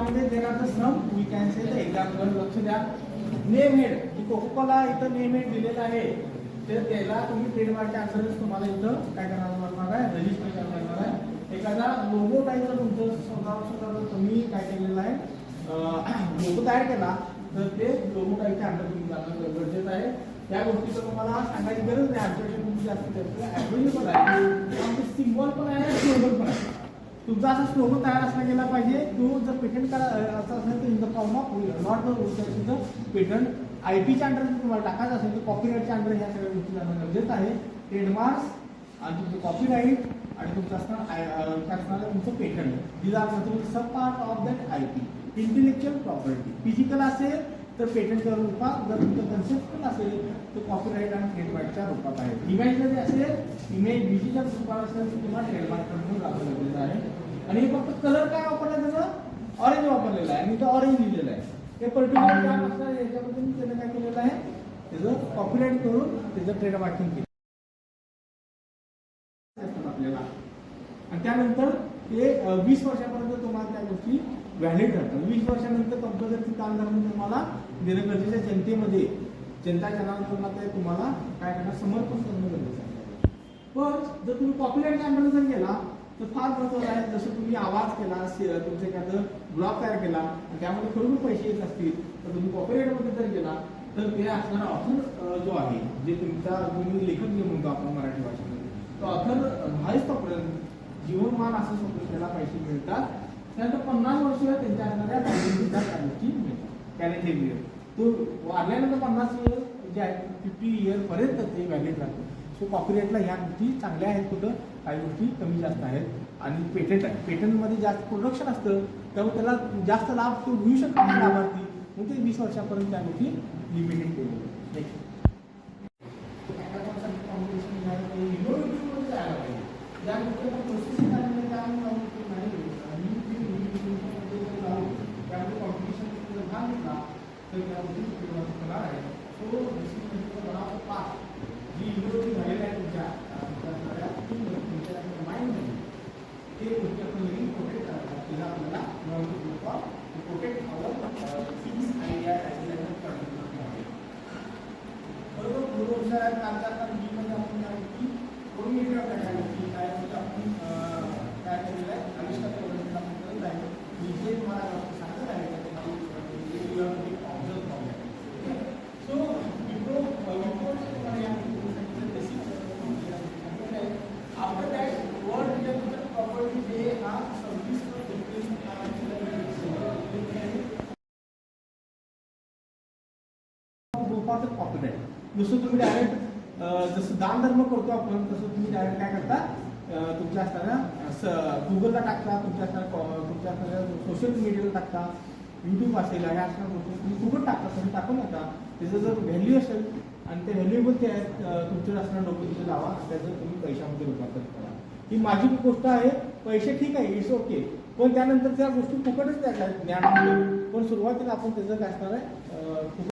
त्यामध्ये there are the some we can say the example. लक्ष द्या, नेम हेड की कोकोकोला इथं नेम हेड दिलेलं आहे, तर त्याला तुम्ही ट्रेडमार्कच्या अंतर्गत तुम्हाला इथं काय करावं लागणार आहे, रजिस्टर करावं लागणार आहे. एखादा लोगो टाईपचं तुमचं स्वतः तुम्ही काय केलेलं आहे, लोगो तयार केला तर ते लोगो टाईपच्या अंडर तुम्ही जाणं गरजेचं आहे. त्या गोष्टीचं तुम्हाला सांगायची गरज नाही, आमच्याकडे तुमची जास्त अवेलेबल आहे. सिम्बॉल पण आहे, स्लोगन पण आहे. तुमचा असा स्लोगन तयार असला गेला पाहिजे. तो जर पेटंट करा असं असेल तर in the form of not the patent आयपीच्या अंडर तुम्हाला टाकायचं असेल तर कॉपीराईटच्या अंडर ह्या सगळ्या गोष्टी जाणं गरजेचं आहे. ट्रेडमार्क्स आणि तुमचं कॉपीराईट आणि तुमचं असणार तुमचं patent, these are sub part of that IP. Intellectual property physical असेल तर पेटंटच्या रूपात, जर तुमचं कन्सेप्टल असेल तर कॉपीराईट आणि ट्रेडमार्कच्या रूपात आहे. इमेजमध्ये असेल, इमेज डिजिटल रूपात असेल तर तुम्हाला ट्रेडमार्क म्हणून लागू गरजेचं आहे. आणि हे फक्त कलर काय वापरला, त्याचं ऑरेंज वापरलेलं आहे आणि इथं ऑरेंज लिहिलेलं आहे. हे पर्टिक्युलर काय असणार याच्यामध्ये मी त्यानं काय केलेलं आहे, त्याचं कॉपीराईट करून त्याचं ट्रेडमार्किंग केलं आपल्याला. आणि त्यानंतर ते 20 वर्षापर्यंत तुम्हाला त्या गोष्टी व्हॅलिड राहतात. 20 वर्षानंतर कंपल्सरी काम करून तुम्हाला देणं गरजेचं आहे. जनतेमध्ये जनता जनार्दनाला तुम्हाला काय करणार, समर्पण करणं गरजेचं आहे. पण जर तुम्ही कॉपीराईटच्या अंडर जर गेला तर फार महत्त्वाचं आहे. जसं तुम्ही आवाज केला, तुमचं एखादं ब्लॉग तयार केला आणि त्यामध्ये खरोखर पैसे येत असतील तर तुम्ही कॉपीराईटमध्ये जर गेला तर ते असणारा ऑथर जो आहे, जे तुमचा तुम्ही लेखक जे म्हणतो आपण मराठी भाषेमध्ये, तो ऑथर भाईपर्यंत जीवनमान असं स्वप्न त्याला पैसे मिळतात. त्यानंतर 50 वर्ष त्यांच्या असणाऱ्या त्या गोष्टी मिळतात. कॅलेंडर तो वाढल्यानंतर 50 इयर जे आहे 50 इयरपर्यंत ते व्हॅलिड राहतं. सो कॉपीराईटला ह्या गोष्टी चांगल्या आहेत, कुठं काही गोष्टी कमी जास्त आहेत. आणि पेटंट आहे, पेटंटमध्ये जास्त प्रोडक्शन असतं त्यामुळे त्याला जास्त लाभ तो घेऊ शकतो नाही लाभार्थी, मग ते 20 वर्षापर्यंत त्या गोष्टी लिमिटेड केलेल्या. ज्या गोष्टी आपण प्रोसेसिंग करायला त्यामध्ये कॉम्पिटिशन भाग घेतला तर त्या गोष्टी कला आहे. सो पाच जी इम्प्रोव्ह झालेल्या आहे तुमच्या माइंडमध्ये, ते गोष्टी आपण नवीन प्रोटेक्ट करायला तिला आपल्याला प्रोटेक्ट आवर फिक्स आयडिया बरोबर. पूर्वविचारात काम करताना जीमध्ये आपण त्या गोष्टी कोणीकडे काय गोष्टी काय आपण काय केलेलं आहे आविष्कार करत आहे. मी जे तुम्हाला सांगत आहे observe problem. So after that world intellectual property day हा 26 रूपाचं कॉपीराईट. जसं तुम्ही डायरेक्ट जसं दान धर्म करतो आपण तसं तुम्ही डायरेक्ट काय करता, तुमच्या असताना गुगलला टाकता, तुमच्या असणाऱ्या सोशल मीडियाला टाकता, यूट्यूब असेल ह्या असणाऱ्या गोष्टी तुम्ही खूपच टाकता, तुम्ही टाकून नका. त्याचं जर व्हॅल्यू असेल आणि ते व्हॅल्युएबल ते आहेत तुमच्या असणारं डोकं तिथे लावा, त्याचं तुम्ही पैशामध्ये रूपांतर करा. ही माझी गोष्ट आहे. पैसे ठीक आहे, इट्स ओके, पण त्यानंतर त्या गोष्टी फुकटच त्या ज्ञानामध्ये, पण सुरुवातीला आपण त्याचं काय असणार आहे